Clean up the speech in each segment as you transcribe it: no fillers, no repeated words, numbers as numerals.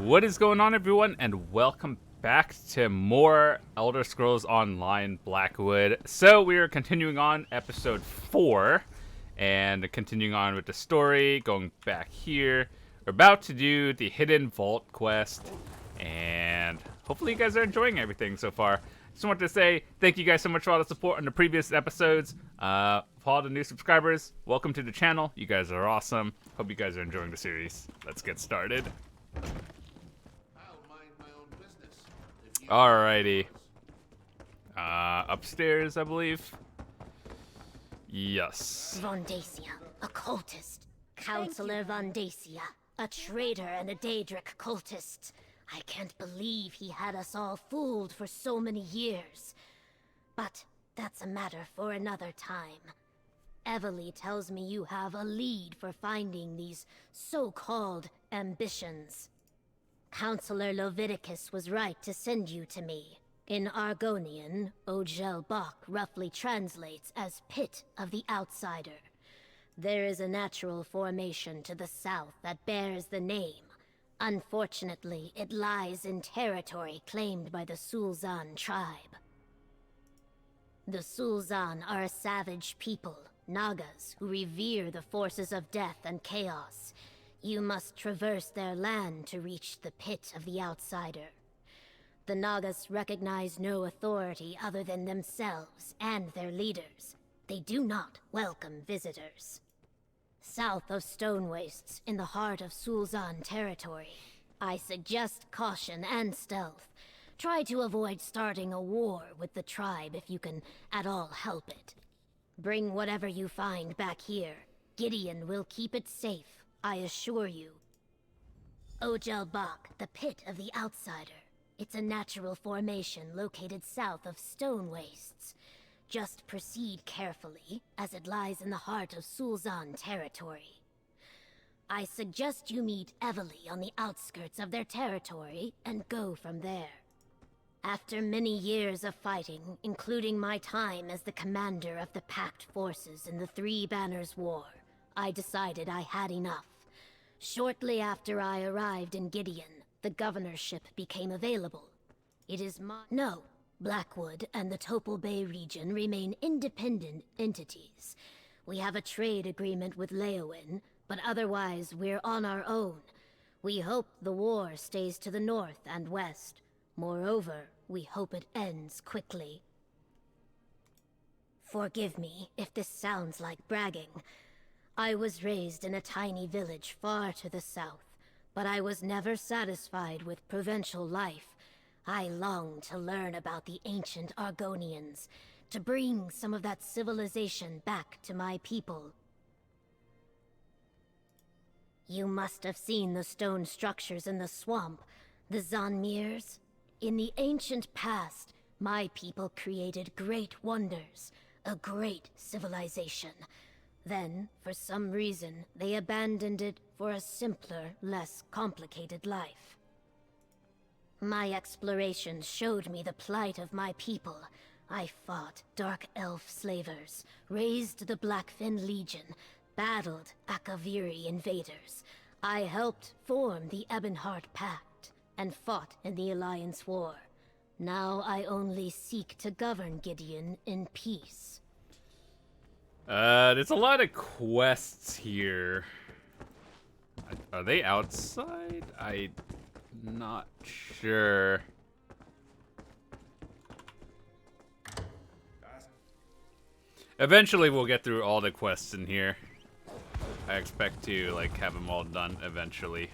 What is going on, everyone, and welcome back to more Elder Scrolls Online Blackwood. So we are continuing on episode 4 and continuing on with the story, going back here. We're about to do the Hidden Vault quest, and hopefully you guys are enjoying everything so far. Just want to say thank you guys so much for all the support on the previous episodes. For all the new subscribers, welcome to the channel. You guys are awesome. Hope you guys are enjoying the series. Let's get started. Alrighty. Upstairs, I believe. Yes. Vondacia, a cultist. Counselor Vondacia, a traitor and a Daedric cultist. I can't believe he had us all fooled for so many years. But that's a matter for another time. Evely tells me you have a lead for finding these so-called ambitions. Counselor Leviticus was right to send you to me. In Argonian, Ogel Bach roughly translates as Pit of the Outsider. There is a natural formation to the south that bears the name. Unfortunately, it lies in territory claimed by the Sul'Zan tribe. The Sul'Zan are a savage people, Nagas, who revere the forces of death and chaos. You must traverse their land to reach the Pit of the Outsider. The Nagas recognize no authority other than themselves and their leaders. They do not welcome visitors. South of Stone Wastes, in the heart of Sul'Zan territory, I suggest caution and stealth. Try to avoid starting a war with the tribe if you can at all help it. Bring whatever you find back here. Gideon will keep it safe, I assure you. Ogel Bach, the Pit of the Outsider. It's a natural formation located south of Stone Wastes. Just proceed carefully, as it lies in the heart of Sul'Zan territory. I suggest you meet Evely on the outskirts of their territory and go from there. After many years of fighting, including my time as the commander of the Pact forces in the Three Banners War, I decided I had enough. Shortly after I arrived in Gideon, the governorship became available. It is No, Blackwood and the Topal Bay region remain independent entities. We have a trade agreement with Leyawiin, but otherwise we're on our own. We hope the war stays to the north and west. Moreover, we hope it ends quickly. Forgive me if this sounds like bragging. I was raised in a tiny village far to the south, but I was never satisfied with provincial life. I longed to learn about the ancient Argonians, to bring some of that civilization back to my people. You must have seen the stone structures in the swamp, the Zanmirs. In the ancient past, my people created great wonders, a great civilization. Then, for some reason, they abandoned it for a simpler, less complicated life. My explorations showed me the plight of my people. I fought dark elf slavers, raised the Blackfin Legion, battled Akaviri invaders. I helped form the Ebonheart Pact, and fought in the Alliance War. Now I only seek to govern Gideon in peace. There's a lot of quests here. Are they outside? I'm not sure. Eventually we'll get through all the quests in here. I expect to, like, have them all done eventually.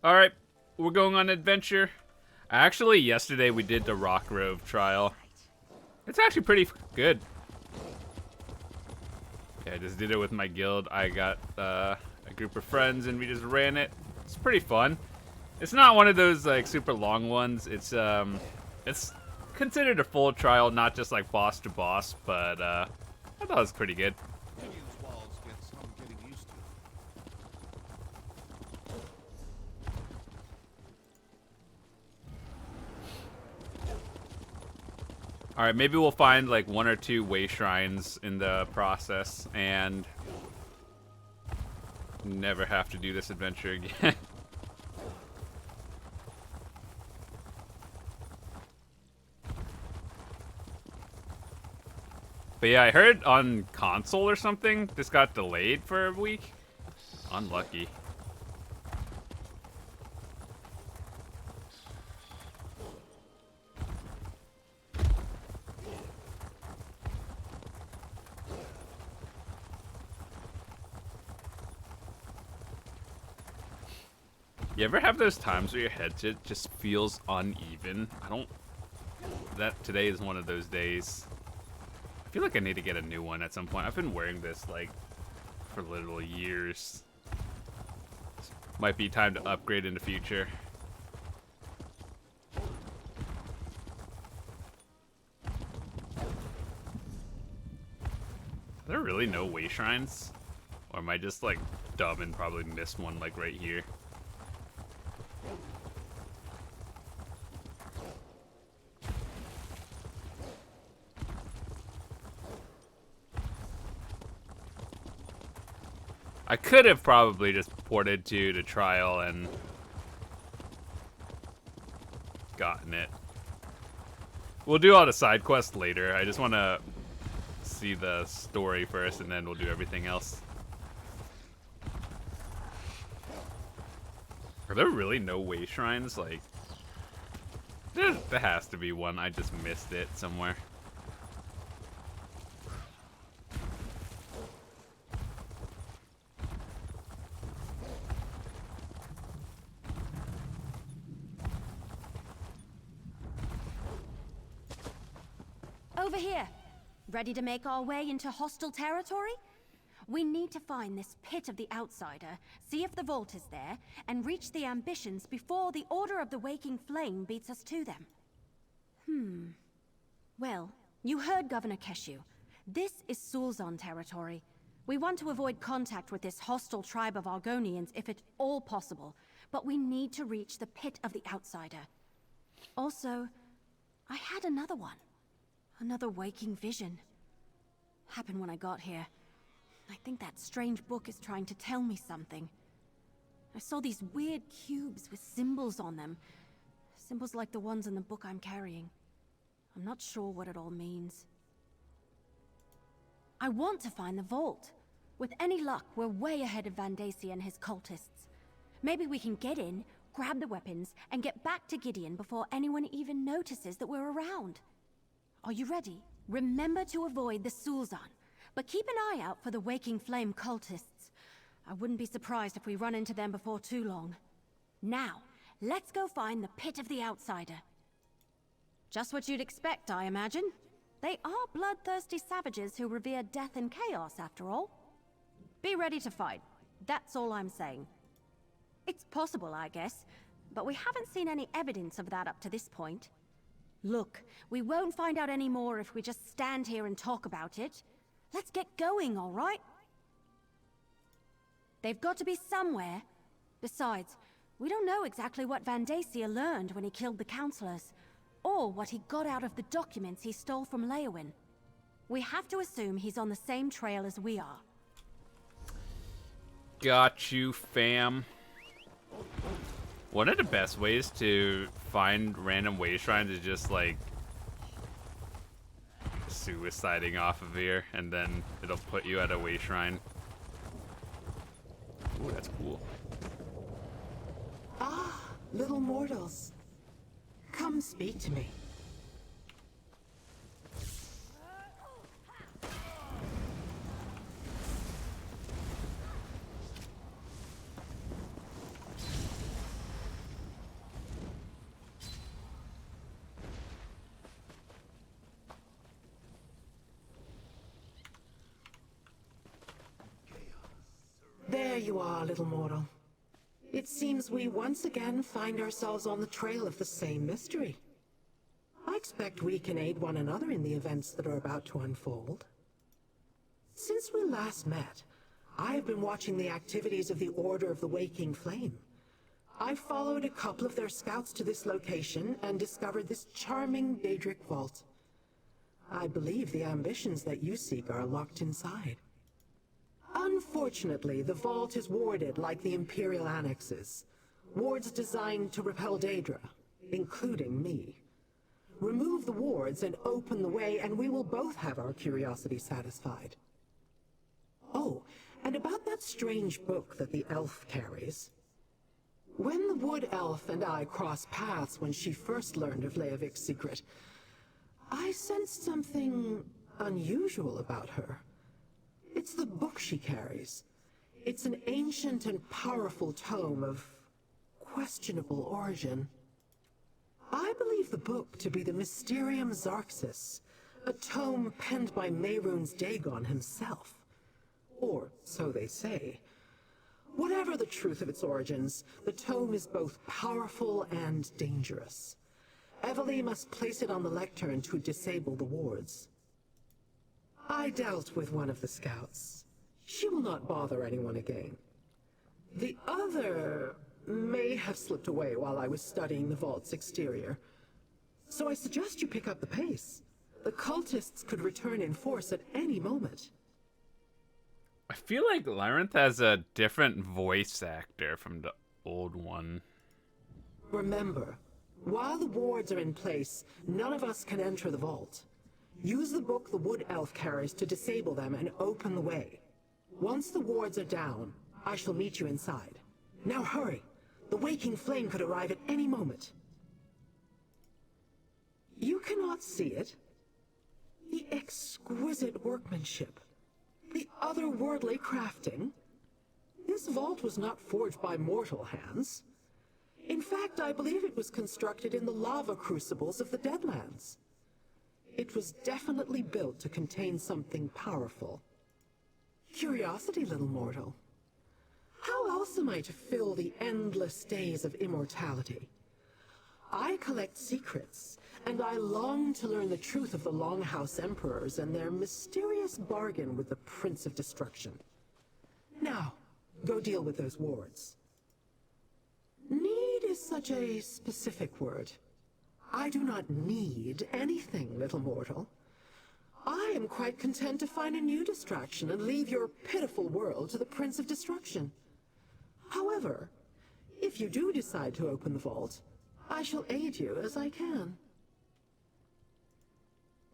Alright, we're going on an adventure. Actually, yesterday we did the Rock Grove trial. It's actually pretty good. Yeah, I just did it with my guild. I got a group of friends and we just ran it. It's pretty fun. It's not one of those like super long ones. It's considered a full trial, not just like boss to boss, but I thought it was pretty good. Alright, maybe we'll find like 1 or 2 way shrines in the process and never have to do this adventure again. But yeah, I heard on console or something, this got delayed for a week. Unlucky. You ever have those times where your headset just feels uneven? Today is one of those days. I feel like I need to get a new one at some point. I've been wearing this like for literal years. Might be time to upgrade in the future. Are there really no way shrines? Or am I just like dumb and probably missed one like right here? I could have probably just ported to the trial and gotten it. We'll do all the side quests later. I just want to see the story first, and then we'll do everything else. Are there really no way shrines? Like, there has to be one. I just missed it somewhere. Over here. Ready to make our way into hostile territory? We need to find this pit of the outsider, see if the vault is there, and reach the ambitions before the Order of the Waking Flame beats us to them. Well, you heard Governor Keshu. This is Sulzon territory. We want to avoid contact with this hostile tribe of Argonians if at all possible, but we need to reach the pit of the outsider. Also, I had another one. Another waking vision. Happened when I got here. I think that strange book is trying to tell me something. I saw these weird cubes with symbols on them. Symbols like the ones in the book I'm carrying. I'm not sure what it all means. I want to find the vault. With any luck, we're way ahead of Vandacia and his cultists. Maybe we can get in, grab the weapons, and get back to Gideon before anyone even notices that we're around. Are you ready? Remember to avoid the Sulzon, but keep an eye out for the Waking Flame cultists. I wouldn't be surprised if we run into them before too long. Now, let's go find the Pit of the Outsider. Just what you'd expect, I imagine. They are bloodthirsty savages who revere death and chaos, after all. Be ready to fight. That's all I'm saying. It's possible, I guess, but we haven't seen any evidence of that up to this point. Look, we won't find out any more if we just stand here and talk about it. Let's get going, all right? They've got to be somewhere. Besides, we don't know exactly what Vandacia learned when he killed the counselors, or what he got out of the documents he stole from Leyawiin. We have to assume he's on the same trail as we are. Got you, fam. One of the best ways to find random way shrines is just like suiciding off of here, and then it'll put you at a way shrine. Ooh, that's cool. Ah, little mortals. Come speak to me. There you are, little mortal. It seems we once again find ourselves on the trail of the same mystery. I expect we can aid one another in the events that are about to unfold. Since we last met, I've been watching the activities of the Order of the Waking Flame. I followed a couple of their scouts to this location and discovered this charming Daedric vault. I believe the ambitions that you seek are locked inside. Unfortunately, the vault is warded like the Imperial annexes. Wards designed to repel Daedra, including me. Remove the wards and open the way, and we will both have our curiosity satisfied. Oh, and about that strange book that the elf carries. When the wood elf and I crossed paths when she first learned of Leyawiin's secret, I sensed something unusual about her. It's the book she carries. It's an ancient and powerful tome of questionable origin. I believe the book to be the Mysterium Xarxis, a tome penned by Mehrunes Dagon himself. Or so they say. Whatever the truth of its origins, the tome is both powerful and dangerous. Evely must place it on the lectern to disable the wards. I dealt with one of the scouts. She will not bother anyone again. The other may have slipped away while I was studying the vault's exterior. So I suggest you pick up the pace. The cultists could return in force at any moment. I feel like Labyrinth has a different voice actor from the old one. Remember, while the wards are in place, none of us can enter the vault. Use the book the wood elf carries to disable them and open the way. Once the wards are down, I shall meet you inside. Now hurry. The waking flame could arrive at any moment. You cannot see it. The exquisite workmanship. The otherworldly crafting. This vault was not forged by mortal hands. In fact, I believe it was constructed in the lava crucibles of the Deadlands. It was definitely built to contain something powerful. Curiosity, little mortal. How else am I to fill the endless days of immortality? I collect secrets, and I long to learn the truth of the Longhouse Emperors and their mysterious bargain with the Prince of Destruction. Now, go deal with those wards. Need is such a specific word. I do not need anything, little mortal. I am quite content to find a new distraction and leave your pitiful world to the Prince of Destruction. However, if you do decide to open the vault, I shall aid you as I can.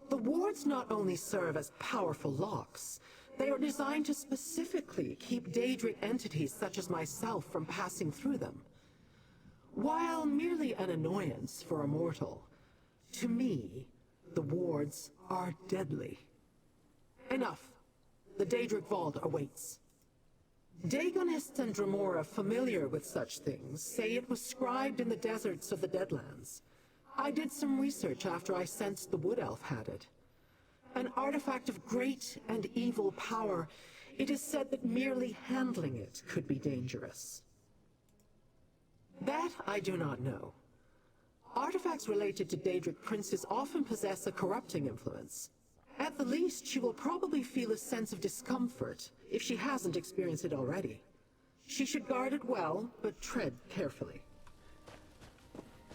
The wards not only serve as powerful locks, they are designed to specifically keep Daedric entities such as myself from passing through them. While merely an annoyance for a mortal, to me, the wards are deadly. Enough. The Daedric vault awaits. Daegonists and Dremora familiar with such things say it was scribed in the deserts of the Deadlands. I did some research after I sensed the Wood Elf had it. An artifact of great and evil power, it is said that merely handling it could be dangerous. That I do not know. Artifacts related to Daedric princes often possess a corrupting influence. At the least, she will probably feel a sense of discomfort if she hasn't experienced it already. She should guard it well, but tread carefully.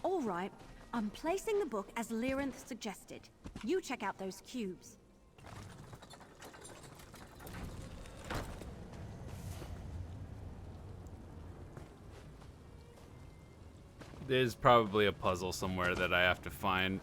All right, I'm placing the book as Labyrinth suggested. You check out those cubes. There's probably a puzzle somewhere that I have to find.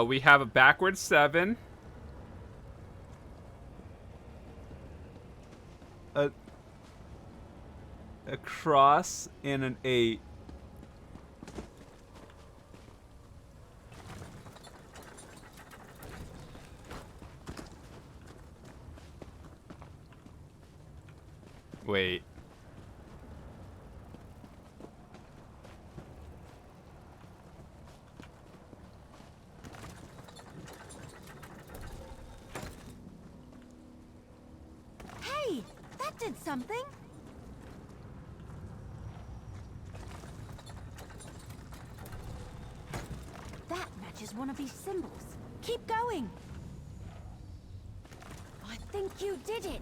We have a backward 7. A cross and an 8. Wait. Hey, that did something. to one of these symbols. Keep going. I think you did it.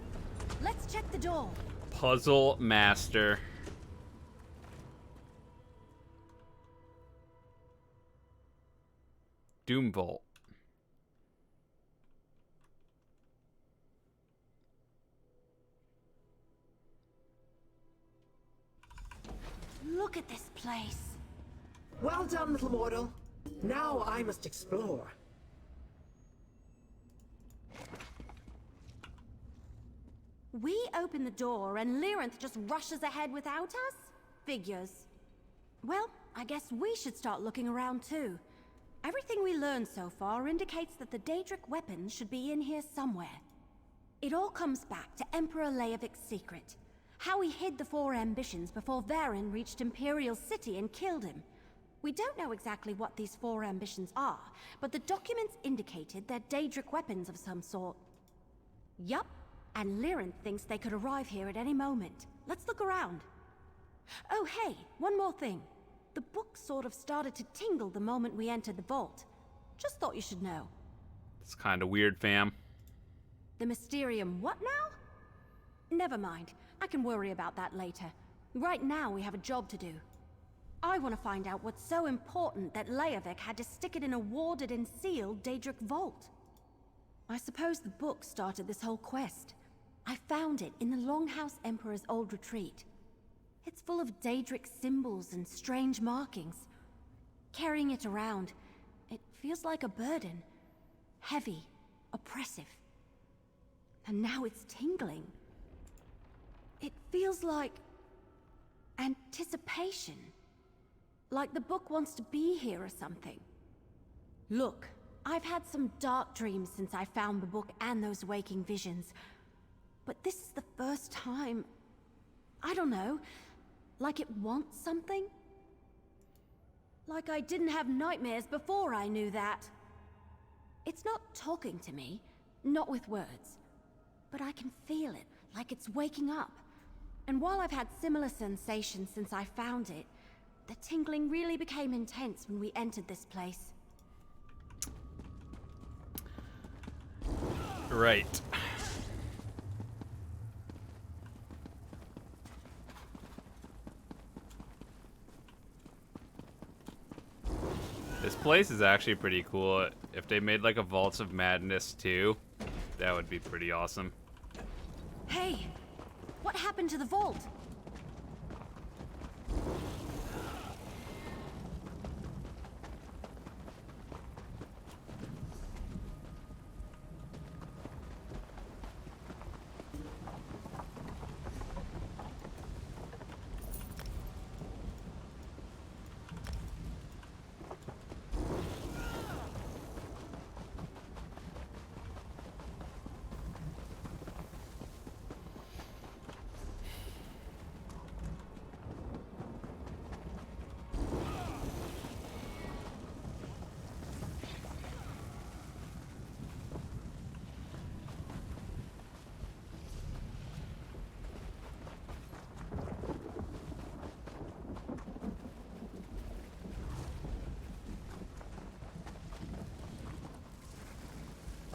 Let's check the door. Puzzle master. Doom Vault. Look at this place. Well done, little mortal. Now I must explore. We open the door and Leyawiin just rushes ahead without us? Figures. Well, I guess we should start looking around too. Everything we learned so far indicates that the Daedric weapons should be in here somewhere. It all comes back to Emperor Leyawiin's secret. How he hid the 4 ambitions before Varen reached Imperial City and killed him. We don't know exactly what these 4 ambitions are, but the documents indicated they're Daedric weapons of some sort. Yup, and Leyawiin thinks they could arrive here at any moment. Let's look around. Oh hey, one more thing. The book sort of started to tingle the moment we entered the vault. Just thought you should know. It's kind of weird, fam. The Mysterium what now? Never mind. I can worry about that later. Right now we have a job to do. I want to find out what's so important that Leyawiin had to stick it in a warded and sealed Daedric vault. I suppose the book started this whole quest. I found it in the Longhouse Emperor's old retreat. It's full of Daedric symbols and strange markings. Carrying it around, it feels like a burden. Heavy, oppressive. And now it's tingling. It feels like anticipation. Like the book wants to be here or something. Look, I've had some dark dreams since I found the book and those waking visions. But this is the first time, I don't know, like it wants something? Like I didn't have nightmares before I knew that. It's not talking to me, not with words. But I can feel it, like it's waking up. And while I've had similar sensations since I found it, the tingling really became intense when we entered this place. Right. This place is actually pretty cool. If they made like a Vaults of Madness too, that would be pretty awesome. Hey! What happened to the vault?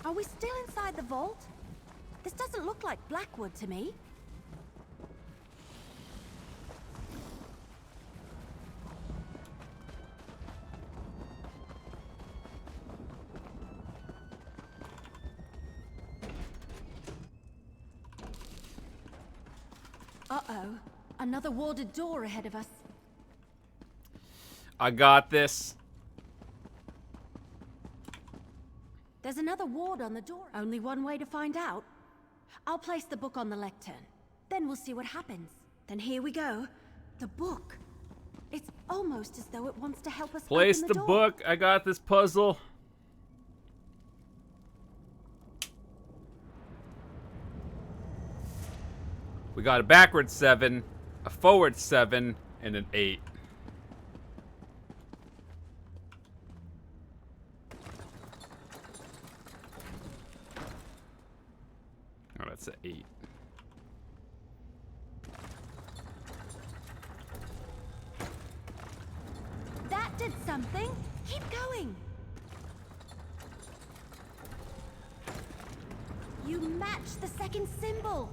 Are we still inside the vault? This doesn't look like Blackwood to me. Uh-oh. Another warded door ahead of us. I got this. There's another ward on the door. Only one way to find out. I'll place the book on the lectern. Then we'll see what happens. Then here we go. The book. It's almost as though it wants to help us Place open the door. book. I got this puzzle. We got a backward 7, a forward 7, and an 8. Oh, that's an 8. That did something. Keep going. You match the second symbol!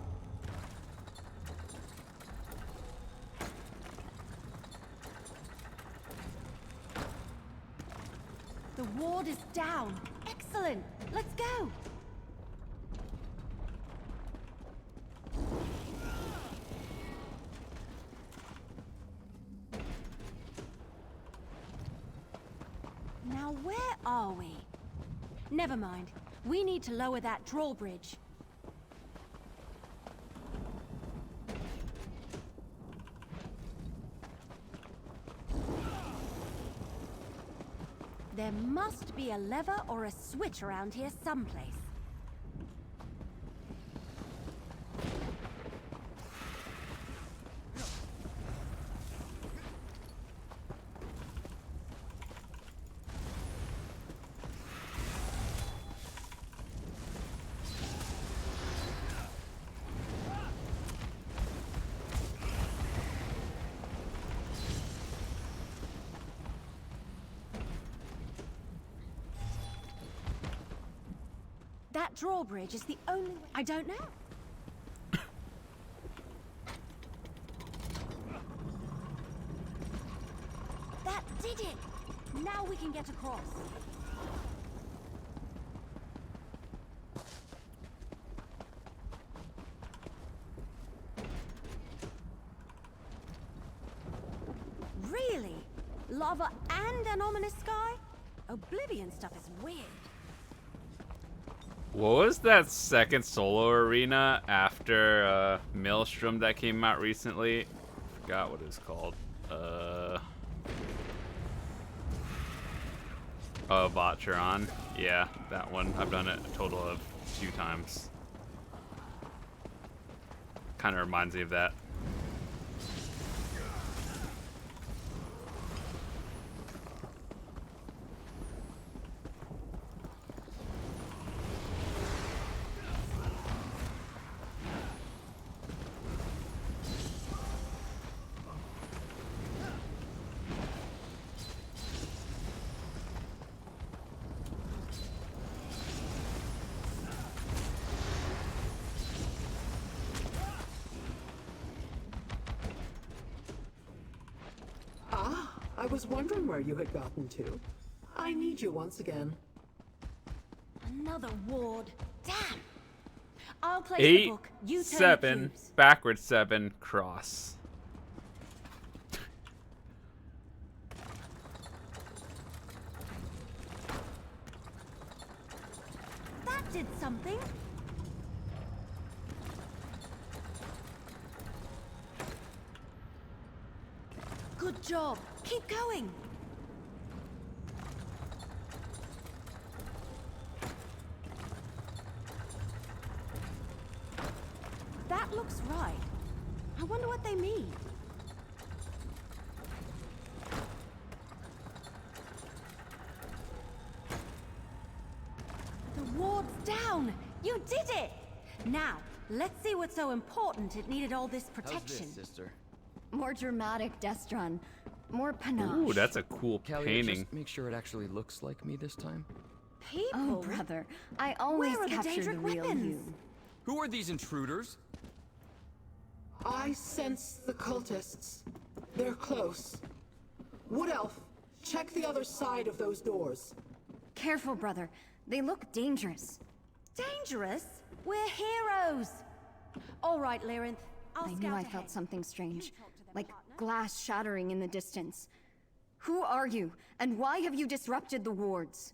The ward is down. Excellent! Let's go! Now where are we? Never mind. We need to lower that drawbridge. There must be a lever or a switch around here someplace. That drawbridge is the only way. I don't know. That did it! Now we can get across. Really? Lava and an ominous sky? Oblivion stuff is weird. What was that second solo arena after Maelstrom that came out recently? Forgot what it's called. Vatron. Yeah, that one. I've done it a total of 2 times. Kind of reminds me of that. I was wondering where you had gotten to. I need you once again. Another ward. Damn! I'll place 8, the book. You turn the 7, cubes. backward 7, cross. That did something. Good job. Keep going. That looks right. I wonder what they mean. The ward's down. You did it. Now, let's see what's so important it needed all this protection. How's this, sister? More dramatic, Destron. More panache. Ooh, that's a cool Callie, painting. just make sure it actually looks like me this time. People? Oh, brother. I always Where are the capture the Daedric real weapons? you. Who are these intruders? I sense the cultists. They're close. Wood Elf, check the other side of those doors. Careful, brother. They look dangerous. Dangerous? We're heroes. All right, Labyrinth. I'll I knew scout I ahead. felt something strange. You talk to them, Like partner. glass shattering in the distance. Who are you? And why have you disrupted the wards?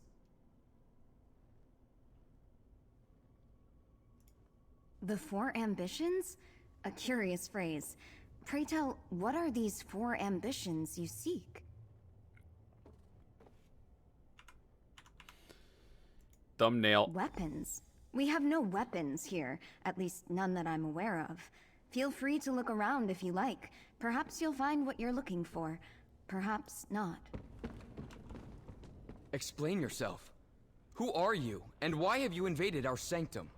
The 4 ambitions? A curious phrase. Pray tell, what are these 4 ambitions you seek? Thumbnail. Weapons? We have no weapons here, at least none that I'm aware of. Feel free to look around if you like. Perhaps you'll find what you're looking for. Perhaps not. Explain yourself. Who are you, and why have you invaded our sanctum?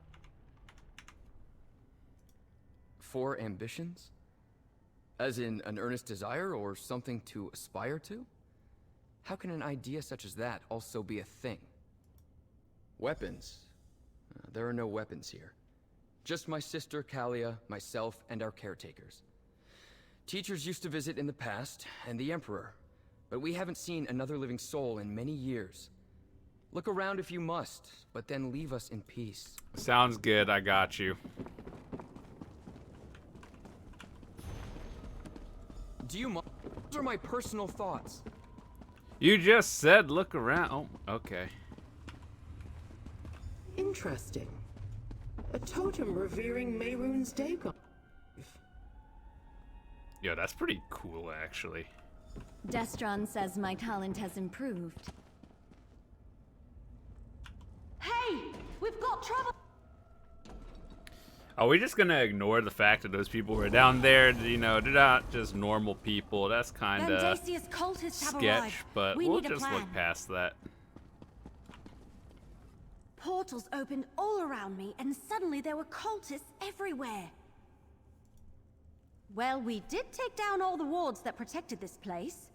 4 ambitions? As in an earnest desire or something to aspire to? How can an idea such as that also be a thing? Weapons? There are no weapons here. Just my sister, Kalia, myself, and our caretakers. Teachers used to visit in the past, and the Emperor, but we haven't seen another living soul in many years. Look around if you must, but then leave us in peace. Sounds good, I got you. Do you mind? Those are my personal thoughts. You just said look around. Oh, okay. Interesting. A totem revering Mehrunes Dagon. Yo, that's pretty cool, actually. Destron says my talent has improved. Hey! We've got trouble! Are we just gonna ignore the fact that those people were down there? You know, they're not just normal people. That's kind of Vandasia's cultists have sketch, arrived. but We we'll need a just plan. look past that. Portals opened all around me, and suddenly there were cultists everywhere. Well, we did take down all the wards that protected this place.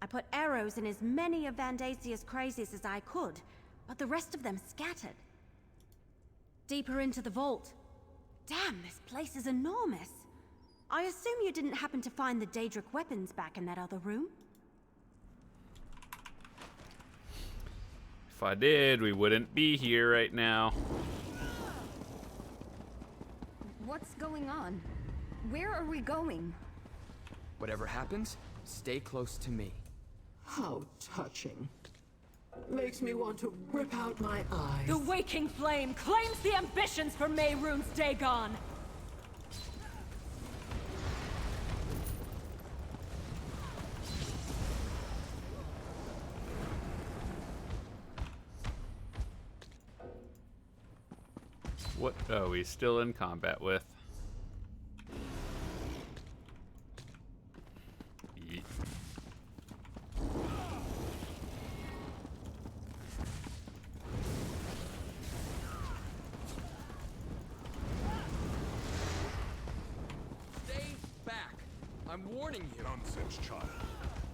I put arrows in as many of Vandasia's crazies as I could, but the rest of them scattered. Deeper into the vault. Damn, this place is enormous. I assume you didn't happen to find the Daedric weapons back in that other room? If I did, we wouldn't be here right now. What's going on? Where are we going? Whatever happens, stay close to me. How touching. Makes me want to rip out my eyes. The waking flame claims the ambitions for Mehrunes Dagon. What? Oh, he's still in combat with. Yeet. Stay back. I'm warning you. Nonsense, child.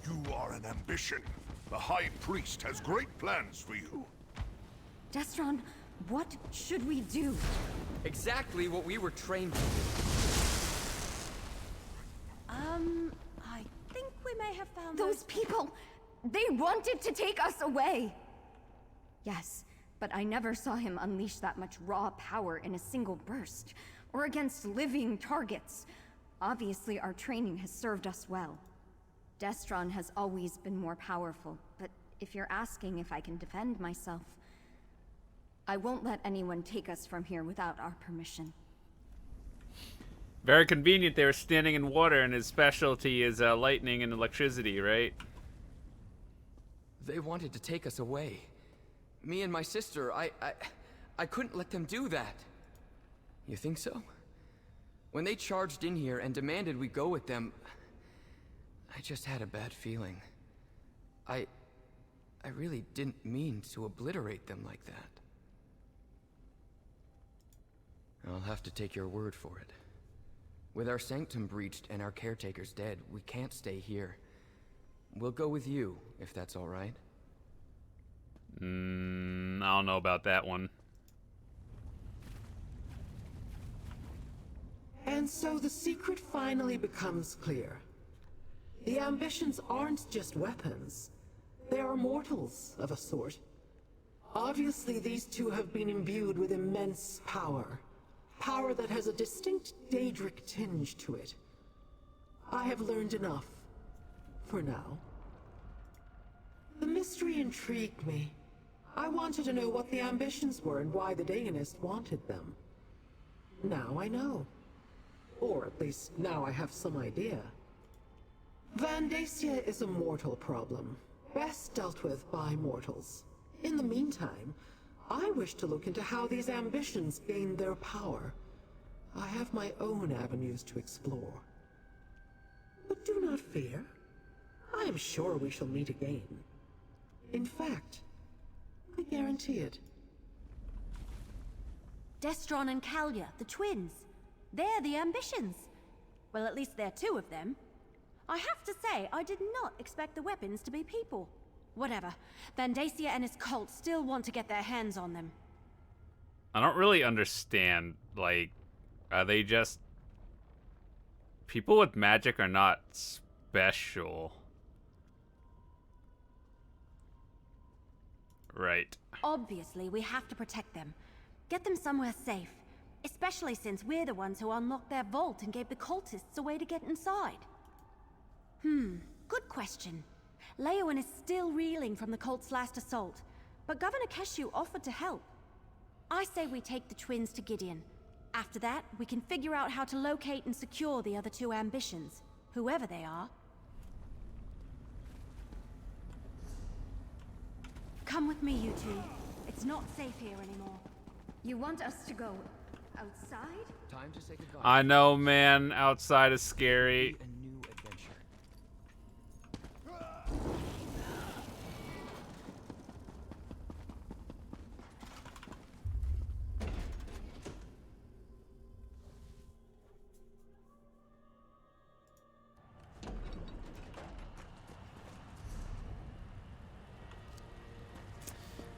You are an ambition. The High Priest has great plans for you. Destron, what should we do? Exactly what we were trained to do. I think we may have found Those people, they wanted to take us away. Yes, but I never saw him unleash that much raw power in a single burst, or against living targets. Obviously, our training has served us well. Destron has always been more powerful, but if you're asking if I can defend myself, I won't let anyone take us from here without our permission. Very convenient. They were standing in water, and his specialty is lightning and electricity, right? They wanted to take us away. Me and my sister, I couldn't let them do that. You think so? When they charged in here and demanded we go with them, I just had a bad feeling. I really didn't mean to obliterate them like that. I'll have to take your word for it. With our sanctum breached and our caretakers dead, we can't stay here. We'll go with you, if that's all right. I don't know about that one. And so the secret finally becomes clear. The ambitions aren't just weapons. They are mortals of a sort. Obviously, these two have been imbued with immense power. Power that has a distinct Daedric tinge to it. I have learned enough. For now. The mystery intrigued me. I wanted to know what the ambitions were and why the Dagonist wanted them. Now I know. Or at least now I have some idea. Vandacia is a mortal problem, best dealt with by mortals. In the meantime, I wish to look into how these ambitions gain their power. I have my own avenues to explore. But do not fear. I am sure we shall meet again. In fact, I guarantee it. Destron and Kalia, the twins. They're the ambitions. Well, at least there are two of them. I have to say, I did not expect the weapons to be people. Whatever. Vandacia and his cult still want to get their hands on them. I don't really understand. Like, are they just... People with magic are not special. Right. Obviously, we have to protect them. Get them somewhere safe. Especially since we're the ones who unlocked their vault and gave the cultists a way to get inside. Good question. Leyawiin is still reeling from the cult's last assault, but Governor Keshu offered to help. I say we take the twins to Gideon. After that, we can figure out how to locate and secure the other two ambitions, whoever they are. Come with me, you two. It's not safe here anymore. You want us to go outside? Time to say goodbye. I know, man. Outside is scary. A new adventure.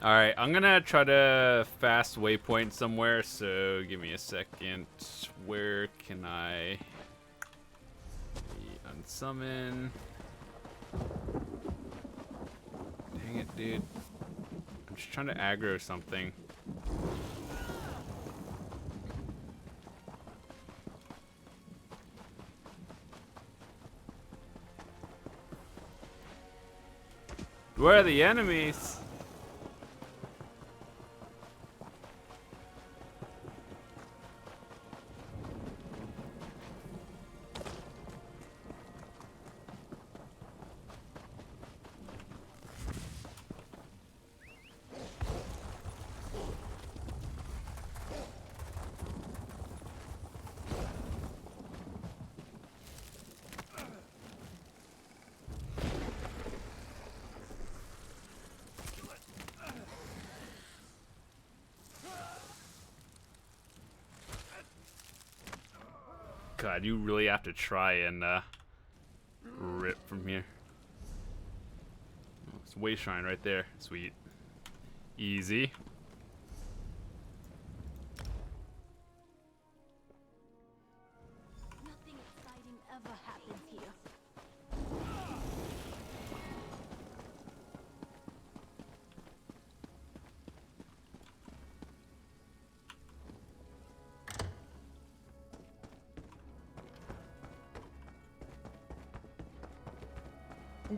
Alright, I'm gonna try to fast waypoint somewhere, so give me a second. Where can I unsummon? Dang it, dude. I'm just trying to aggro something. Where are the enemies? God, you really have to try and rip from here. Oh, it's Way Shrine right there. Sweet. Easy. Nothing exciting ever happens here.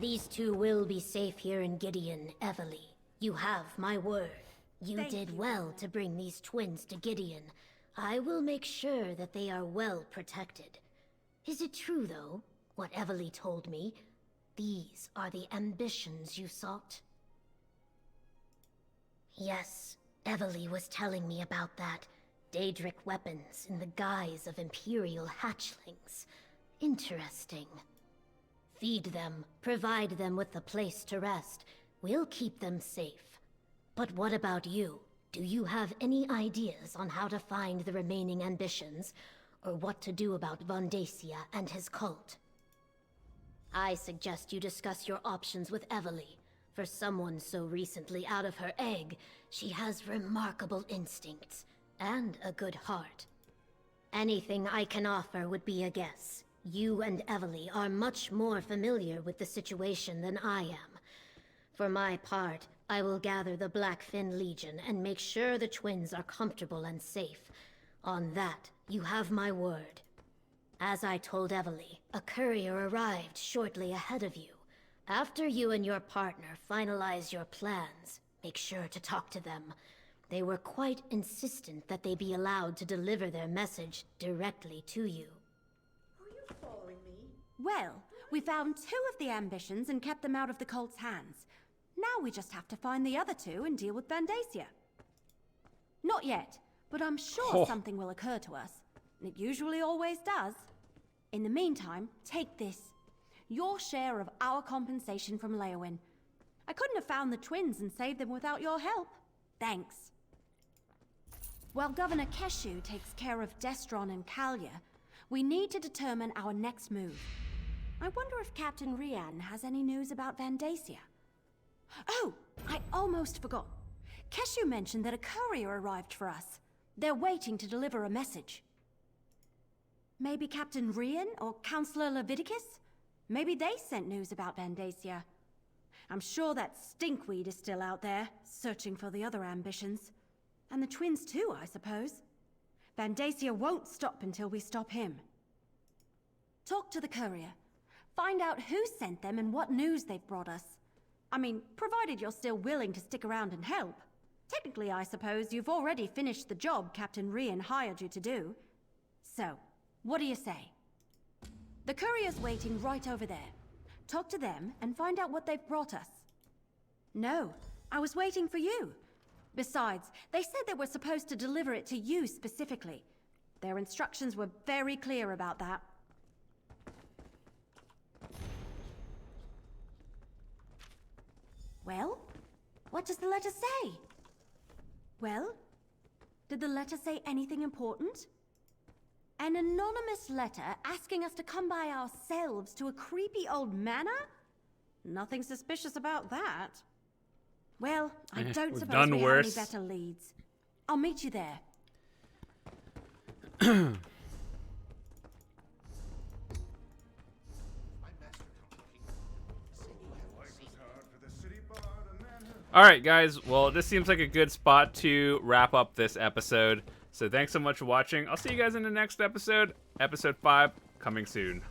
These two will be safe here in Gideon, Evely. You have my word. You did well to bring these twins to Gideon. I will make sure that they are well protected. Is it true, though, what Evely told me? These are the ambitions you sought? Yes, Evely was telling me about that. Daedric weapons in the guise of Imperial hatchlings. Interesting. Feed them, provide them with a place to rest. We'll keep them safe. But what about you? Do you have any ideas on how to find the remaining ambitions? Or what to do about Vondacia and his cult? I suggest you discuss your options with Evely. For someone so recently out of her egg, she has remarkable instincts and a good heart. Anything I can offer would be a guess. You and Evely are much more familiar with the situation than I am. For my part, I will gather the Blackfin Legion and make sure the twins are comfortable and safe. On that, you have my word. As I told Evely, a courier arrived shortly ahead of you. After you and your partner finalize your plans, make sure to talk to them. They were quite insistent that they be allowed to deliver their message directly to you. Well, we found two of the ambitions and kept them out of the cult's hands. Now we just have to find the other two and deal with Vondacia. Not yet, but I'm sure something will occur to us. It usually always does. In the meantime, take this. Your share of our compensation from Leyawiin. I couldn't have found the twins and saved them without your help. Thanks. While Governor Keshu takes care of Destron and Kalia, we need to determine our next move. I wonder if Captain Rian has any news about Vondacia. Oh, I almost forgot. Keshu mentioned that a courier arrived for us. They're waiting to deliver a message. Maybe Captain Rian or Counselor Leviticus? Maybe they sent news about Bandasia. I'm sure that stinkweed is still out there, searching for the other ambitions. And the twins too, I suppose. Bandasia won't stop until we stop him. Talk to the courier. Find out who sent them and what news they've brought us. I mean, provided you're still willing to stick around and help. Technically, I suppose you've already finished the job Captain Rian hired you to do. So, what do you say? The courier's waiting right over there. Talk to them and find out what they've brought us. No, I was waiting for you. Besides, they said they were supposed to deliver it to you specifically. Their instructions were very clear about that. Well, what does the letter say? Well, did the letter say anything important? An anonymous letter asking us to come by ourselves to a creepy old manor? Nothing suspicious about that. Well, I don't suppose we have any better leads. I'll meet you there. Alright guys, well this seems like a good spot to wrap up this episode. So thanks so much for watching. I'll see you guys in the next episode. Episode 5 coming soon.